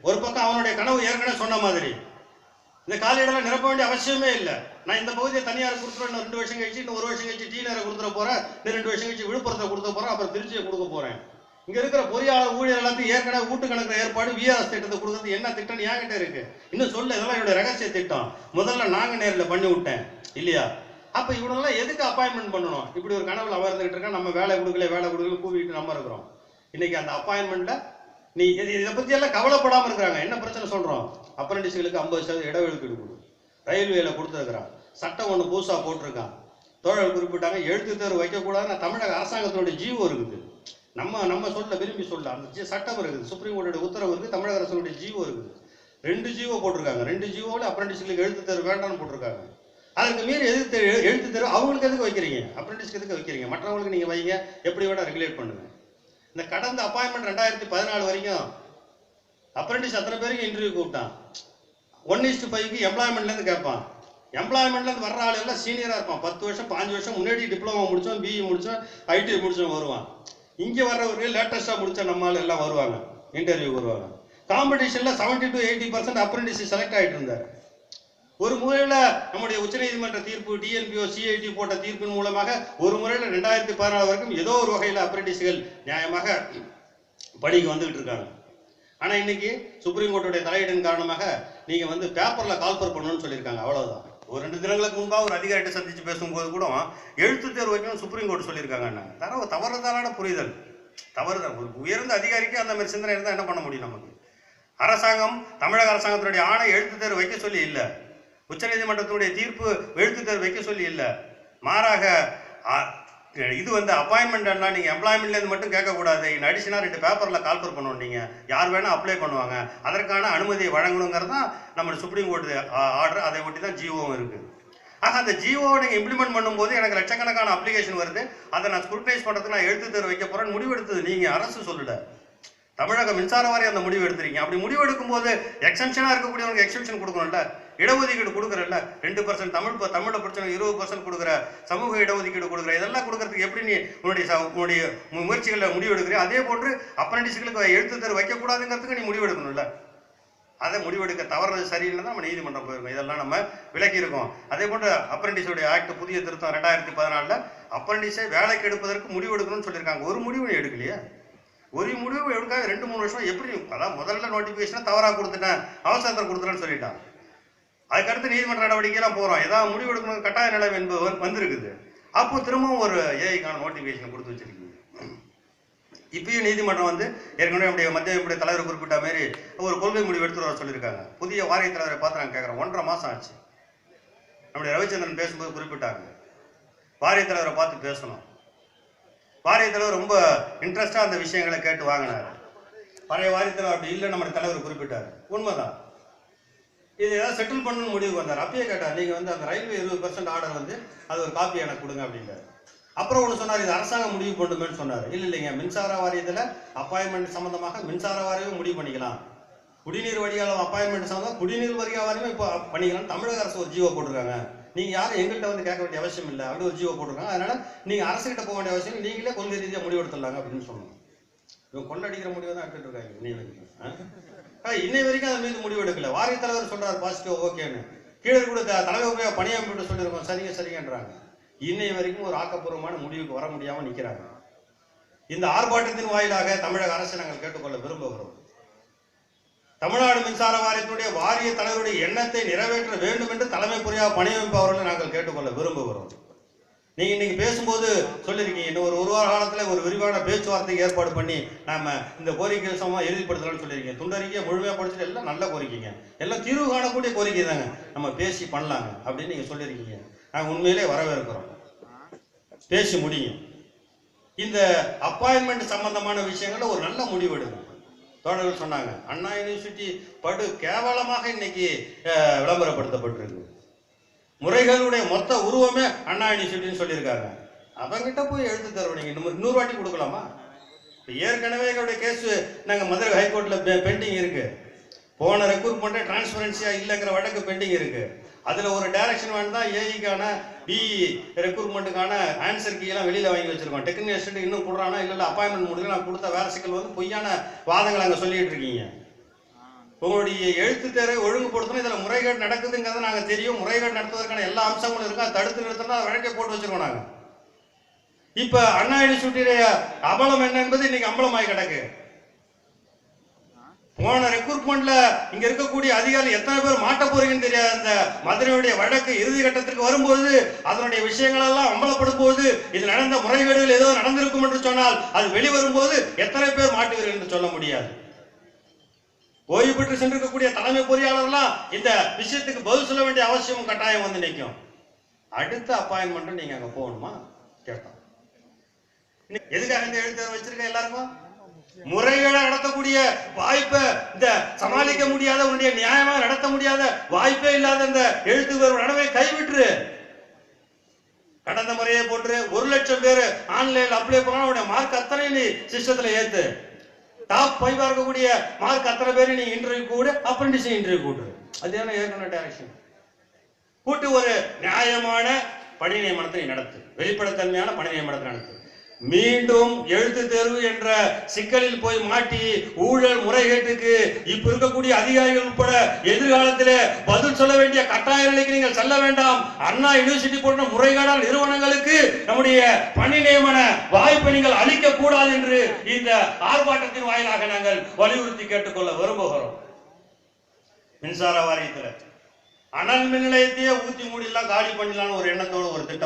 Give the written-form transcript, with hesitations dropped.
ஒரு பக்கம் அவனுடைய கனவு ஏற்கனவே சொன்ன மாதிரி இந்த காலியிடலாம் நிரப்ப வேண்டிய அவசியமே இல்லை. நான் இந்த பகுதியை தனியார் கொடுத்துருவேன், இன்னும் 2 வருஷம் கழிச்சு, இன்னும் 1 வருஷம் கழிச்சு டி நகரை கொடுத்துட போறேன், இன்னும் 2 வருஷம் கழிச்சு விழுப்புரத்தை கொடுக்க போறேன், அப்புறம் திருச்சியை கொடுக்க போறேன். இங்க இருக்கிற பொறியாளர் ஊழியர் எல்லாத்தையும் ஏற்கனவே வீட்டு கணக்கு ஏற்பாடு விஆர்எஸ் திட்டத்தை கொடுக்கறது என்ன திட்டம் என்கிட்ட இருக்கு. இன்னும் சொல்ல இதெல்லாம் என்னோட ரகசிய திட்டம். முதல்ல நாங்க நேரில் பண்ணி விட்டேன் இல்லையா? அப்ப இவனெல்லாம் எதுக்கு அப்பாயின்மெண்ட் பண்ணணும்? இப்படி ஒரு கனவுல அவன் இருந்துகிட்டு இருக்கா, நம்ம வேலை கொடுக்கல கூவிட்டு நம்ம இருக்கிறோம். இன்னைக்கு அந்த அப்பாயின்மெண்ட்ல நீ இதை பத்தி எல்லாம் கவலைப்படாம இருக்கிறாங்க. என்ன பிரச்சனை சொல்றோம்? அப்ரண்டிஸ்களுக்கு 50% இடஒதுக்கீடு கொடு, ரயில்வேல கொடுத்துருக்கிறான், சட்டம் ஒன்று புதுசா போட்டிருக்கான், தோழர் குறிப்பிட்டாங்க எழுத்து தேர்வு வைக்கக்கூடாதுன்னு தமிழக அரசாங்கத்தினுடைய ஜீவோ இருக்குது. நம்ம சொல்ல விரும்பி சொல்ல அந்த சட்டம் இருக்குது, சுப்ரீம் கோர்ட்டோட உத்தரவு இருக்குது, தமிழக அரசுடைய ஜீவோ இருக்குது. 2 ஜீவோ போட்டிருக்காங்க. 2 ஜீவோல அப்ரண்டிஸ்களுக்கு எழுத்து தேர்வு வேண்டாம்னு போட்டிருக்காங்க. அதுக்கு மீறி எழுத்து தேர்வு அவங்களுக்கு எதுக்கு வைக்கிறீங்க? அப்ரண்டிஸ்க்கு எதுக்கு வைக்கிறீங்க? மற்றவங்களுக்கு நீங்க வைங்க, எப்படி வேணா ரெகுலேட் பண்ணுங்க. இந்த கடந்த அப்பாயின்மெண்ட் 2014 வரைக்கும் அப்ரண்டிஸ் அத்தனை பேருக்கு இன்டர்வியூ கூப்பிட்டான். 1:5க்கு எம்ப்ளாய்மெண்ட்ல இருந்து கேட்பான். எம்ப்ளாய்மெண்ட்ல இருந்து வர்ற ஆள் எல்லாம் சீனியரா இருப்பான். 10 வருஷம் 5 வருஷம் முன்னாடி டிப்ளமோ முடிச்சோம், பிஇ முடிச்சோம், ஐடி முடிச்சோம் வருவான். இங்க வர்றவரு லேட்டஸ்டா முடிச்ச நம்மளால எல்லாம் வருவாங்க, இன்டர்வியூ வருவாங்க. காம்படிஷன்ல 70 to 80% அப்ரண்டிஸ் செலக்ட் ஆயிட்டு இருந்தார். ஒரு முறையில நம்முடைய உச்சநீதிமன்ற தீர்ப்பு, டிஎன்பிஓ சிஐடி போட்ட தீர்ப்பின் மூலமாக ஒரு முறையில 2014 வரைக்கும் ஏதோ ஒரு வகையில அப்ரண்டிஸ்கள் நியாயமாக பணிக்கு வந்துகிட்டு இருக்காங்க. ஆனா இன்னைக்கு சுப்ரீம் கோர்ட்டுடைய தலையீடின் காரணமாக நீங்க பேப்பர்ல கால்பர் பண்ணணும்னு சொல்லியிருக்காங்க. அவ்வளவுதான். ஒரு 2 தினங்களுக்கு முன்பாக ஒரு அதிகாரிட்ட சந்திச்சு பேசும்போது கூட எழுத்து தேர்வு வைக்கணும் சுப்ரீம் கோர்ட் சொல்லியிருக்காங்க. தவறுதலான புரிதல், தவறுதான். ஒரு உயர்ந்த அதிகாரிக்கு அந்த மாதிரி சிந்தனை இருந்தால் என்ன பண்ண முடியும்? நமக்கு அரசாங்கம், தமிழக அரசாங்கத்தினுடைய ஆணை எழுத்து தேர்வு வைக்க சொல்லி இல்லை, உச்சநீதிமன்றத்தினுடைய தீர்ப்பு எழுத்து தேர்வு வைக்க சொல்லி இல்லை. மாறாக இது அப்பாயின்மெண்ட் எல்லாம் நீங்க எம்ப்ளாய்மெண்ட்ல இருந்து மட்டும் கேட்கக்கூடாது, இன் அடிஷனா 2 பேப்பர்ல கால்பர் பண்ணணும். நீங்க யார் வேணா அப்ளை பண்ணுவாங்க, அதற்கான அனுமதியை வழங்கணுங்கிறது தான் நம்மளுடைய சுப்ரீம் கோர்ட் ஆர்டர். அதை ஒட்டி தான் ஜிஓவும் இருக்கு. ஆக அந்த ஜிஓவை நீங்க இம்ப்ளிமெண்ட் பண்ணும்போது எனக்கு லட்சக்கணக்கான அப்ளிகேஷன் வருது, அதை நான் ஸ்க்ரூட்னைஸ் பண்றதுக்கு நான் எழுத்து தேர்வு வைக்க போறேன்னு முடிவு எடுத்தது நீங்க, அரசு சொல்லல. தமிழக மின்சார வாரியம் அந்த முடிவு எடுத்துறீங்க. அப்படி முடிவு எடுக்கும் போது எக்ஸம்ஷனா இருக்கக்கூடியவங்களுக்கு எக்ஸம்ஷன் கொடுக்கணும்ல, இடஒதுக்கீடு கொடுக்குறல்ல, 2% தமிழ பிரச்சனை 20% கொடுக்குற, சமூக இடஒதுக்கீடு கொடுக்குற, இதெல்லாம் கொடுக்கறதுக்கு எப்படி நீ உன்னுடைய முயற்சிகளை முடிவு எடுக்கிறீங்க? அதே போன்று அப்ரண்டிஸ்களுக்கு எழுத்து தேர்வு வைக்கக்கூடாதுங்கிறதுக்கு நீ முடிவு எடுக்கணும்ல. அதை முடிவெடுக்க தவறுறது சரியில்லை தான் நம்ம நீதிமன்றம் போயிருக்கோம். இதெல்லாம் நம்ம விலக்கி இருக்கோம். அதே போன்று அப்ரண்டிஸோடைய ஆக்ட் புதிய திருத்தம் 2014 அப்ரண்டிஸை வேலைக்கு எடுப்பதற்கு முடிவு எடுக்கணும்னு சொல்லியிருக்காங்க. ஒரு முடிவு எடுக்கலையா? ஒரு முடிவு எடுக்காது 2-3 வருஷம் எப்படி? அதான் முதல்ல நோட்டிபிகேஷனை தவறாக கொடுத்துட்டேன், அவசரத்தில் கொடுத்துட்டேன்னு சொல்லிட்டான். அதுக்கடுத்து நீதிமன்ற நடவடிக்கையெல்லாம் போகிறோம். ஏதாவது முடிவு எடுக்கணும் கட்டாய நிலை என்பது வந்திருக்குது. அப்போ திரும்பவும் ஒரு ஏஐக்கான நோட்டிபிகேஷன் கொடுத்து வச்சிருக்கீங்க. இப்பயும் நீதிமன்றம் ஏற்கனவே நம்முடைய மத்திய தலைவர் குறிப்பிட்ட மாதிரி ஒரு கொள்கை முடிவு எடுத்துட்டு வர சொல்லியிருக்காங்க. புதிய வாரிய தலைவரை பார்த்து நாங்கள் கேட்குறோம். 1.5 மாதம் ஆச்சு. நம்முடைய ரவிச்சந்திரன் பேசும்போது குறிப்பிட்டாங்க, வாரிய தலைவரை பார்த்து பேசணும். வாரிய தலைவர் ரொம்ப இன்ட்ரெஸ்டாக அந்த விஷயங்களை கேட்டு வாங்கினார். பழைய வாரிய தலைவர் அப்படி இல்லை, நம்முடைய தலைவர் குறிப்பிட்டார். உண்மைதான். இது ஏதாவது செட்டில் பண்ணணும்னு முடிவுக்கு வந்தார். அப்பயே கேட்டார், நீங்கள் அந்த ரயில்வே 20% ஆர்டர் அது ஒரு காப்பி எனக்கு கொடுங்க அப்படின்றார். அப்புறம் ஒன்று சொன்னார், இது அரசாங்கம் முடிவு பண்ணுமேன்னு சொன்னார். இல்லைங்க, மின்சார வாரியத்தில் அப்பாயின்மெண்ட் சம்மந்தமாக மின்சார வாரியமே முடிவு பண்ணிக்கலாம். குடிநீர் வடிகால் அப்பாயின்மெண்ட் சம்மந்தம் குடிநீர் வடிகால் இப்போ பண்ணிக்கலாம். தமிழக அரசு ஒரு ஜீவோ போட்டிருக்காங்க. நீங்கள் யாரும் எங்கள்கிட்ட கேட்க வேண்டிய அவசியம் இல்லை, அப்படி ஒரு ஜீவோ போட்டிருக்காங்க. அதனால நீங்கள் அரசுகிட்ட போக வேண்டிய அவசியம், நீங்களே கொள்கை ரீதியாக முடிவெடுத்துடலாங்க அப்படின்னு சொன்னோம். இவங்க கொள்ளடிக்கிற முடிவை தான் எடுத்துட்டு இருக்காங்க இன்னை வரைக்கும் அது மீது முடிவு எடுக்கல. வாரிய தலைவர் சொல்றாரு பாசிட்டிவ் ஓகேன்னு, கீழே கூட தலைவர் பணியாம சொல்லியிருக்கோம் சரிங்கன்றாங்க. இன்னை வரைக்கும் ஒரு ஆக்கப்பூர்வமான முடிவுக்கு வர முடியாம நிற்கிறாங்க. இந்த ஆர்ப்பாட்டத்தின் வாயிலாக தமிழக அரசை நாங்கள் கேட்டுக்கொள்ள விரும்புகிறோம். தமிழ்நாடு மின்சார வாரியத்தினுடைய வாரிய தலைவருடைய எண்ணத்தை நிறைவேற்ற வேண்டும் என்று தலைமை பொறியாக பணியமைப்பவர்களை நாங்கள் கேட்டுக்கொள்ள விரும்புகிறோம். நீங்க இன்னைக்கு பேசும்போது சொல்லியிருக்கீங்க, இன்னும் ஒரு வார காலத்துல ஒரு விரிவான பேச்சுவார்த்தைக்கு ஏற்பாடு பண்ணி நாம இந்த கோரிக்கை சமமா எழுதிப்படுத்தலாம்னு சொல்லியிருக்கீங்க. துண்டறிக்கையை முழுமையா படிச்சுட்டு எல்லாம் நல்ல கோரிக்கைங்க, எல்லாம் தீர்வு காணக்கூடிய கோரிக்கை தாங்க, நம்ம பேசி பண்ணலாங்க அப்படின்னு நீங்க சொல்லியிருக்கீங்க. நாங்கள் உண்மையிலே வரவேற்கிறோம். பேசி முடியும். இந்த அப்பாயின்மெண்ட் சம்பந்தமான விஷயங்கள்ல ஒரு நல்ல முடிவு எடுக்கும். தோழர்கள் சொன்னாங்க, அண்ணா யூனிவர்சிட்டி படு கேவலமாக இன்னைக்கு விளம்பரப்படுத்தப்பட்டிருக்கு. முறைகளுடைய மொத்த உருவமே அண்ணா யூனிவர்சிட்டின்னு சொல்லியிருக்காங்க. அவங்கிட்ட போய் எழுத்து தருவோம். நீங்க இன்னொரு வாட்டி கொடுக்கலாமா? ஏற்கனவே எங்களுடைய கேஸ் நாங்கள் மதுரை ஹைகோர்ட்ல பெண்டிங் இருக்கு. போன ரெக்ரூட்மெண்ட்டே டிரான்ஸ்பரன்சியா இல்லைங்கிற வழக்கு பெண்டிங் இருக்கு. அதுல ஒரு டைரக்ஷன் வேணும் தான் ஏஇக்கான பிஇ ரெக்ரூட்மெண்ட்டுக்கான ஆன்சர் கீ எல்லாம் வெளியில வாங்கி வச்சிருக்கோம். டெக்னீஷியன் இன்னும் கொடுறானா இல்லை அப்பாயின்மெண்ட் முடியல, நான் கொடுத்த வேற சிக்கல் பொய்யான வாதங்கள் அங்கே சொல்லிட்டு இருக்கீங்க. உங்களுடைய எழுத்து தேர்வை ஒழுங்குபடுத்தணும். இதுல முறைகேடு நடக்குதுங்கிறத நாங்க தெரியும். முறைகேடு நடத்துவதற்கான எல்லா அம்சங்களும் இருக்கும். அதை தடுத்து நிறுத்தணும். வழக்கை போட்டு வச்சிருக்கோம் நாங்க. இப்ப அண்ணா யூனிவர்சிட்டியுடைய அமலம் என்ன என்பது இன்னைக்கு அம்பலமாய் கிடக்கு. போன ரெக்ரூட்மெண்ட்ல இங்க இருக்கக்கூடிய அதிகாரி எத்தனை பேர் மாட்ட போறீங்கன்னு தெரியாது. அந்த மதுரையுடைய வழக்கு இறுதி கட்டத்திற்கு வரும்போது அதனுடைய விஷயங்கள் எல்லாம் அம்பலப்படும் போது இது நடந்த முறைகேடுகள் ஏதோ நடந்திருக்கும் என்று சொன்னால் அது வெளிவரும்போது எத்தனை பேர் மாட்டுவீர்கள் என்று சொல்ல முடியாது. ஓய்வு பெற்று சென்றிருக்கக்கூடிய தலைமை பொறியாளர்லாம் இந்த விஷயத்துக்கு பதில் சொல்ல வேண்டிய அவசியம் கட்டாயம் வந்து நிற்கும். அடுத்த அப்பாயின்மெண்ட் நீங்க அங்க போகணுமா கேட்டோம். எதுக்காக இந்த எழுத்து வச்சிருக்க எல்லாருக்கும் முறைகளை நடத்தக்கூடிய வாய்ப்பை இந்த சமாளிக்க முடியாத உன்னுடைய நியாயமா நடத்த முடியாத வாய்ப்பே இல்லாத இந்த எழுத்து நடவை கைவிட்டுரு. கடந்த முறையை போட்டு 1,00,000 பேர் ஆன்லைன்ல அப்ளை பண்ணா உடைய மார்க் அத்தனை நீ சிஸ்டத்துல ஏத்து. டாப் 5 இருக்கக்கூடிய மார்க் அத்தனை பேர் நீ இன்டர்வியூ கூட அப்ரெண்டிஸ் இன்டர்வியூ கூட்டு. அது என்ன ஏற்கனவே டைரக்ஷன் கூட்டு ஒரு நியாயமான பணி நியமனத்தை நடத்து. வெளிப்படைத்தன்மையான பணி நியமனத்தை நடத்து. மீண்டும் எழுத்து தேர்வு என்ற சிக்கலில் போய் மாட்டி ஊழல் முறைகேட்டுக்கு இப்ப இருக்கக்கூடிய அதிகாரிகள் உட்பட எதிர்காலத்தில் பதில் சொல்ல வேண்டிய கட்டாய நிலைக்கு நீங்கள் செல்ல வேண்டாம். அண்ணா யூனிவர்சிட்டி போன்ற முறைகேடான நிறுவனங்களுக்கு நம்முடைய பணி நியமன வாய்ப்பை நீங்கள் அளிக்க கூடாது என்று இந்த ஆர்ப்பாட்டத்தின் வாயிலாக நாங்கள் வலியுறுத்தி கேட்டுக்கொள்ள விரும்புகிறோம். மின்சார வாரியத்தில் அனல் மின் நிலையத்தையே ஊத்தி மூடிலாம் காலி பண்ணலான்னு ஒரு எண்ணத்தோடு ஒரு திட்டம்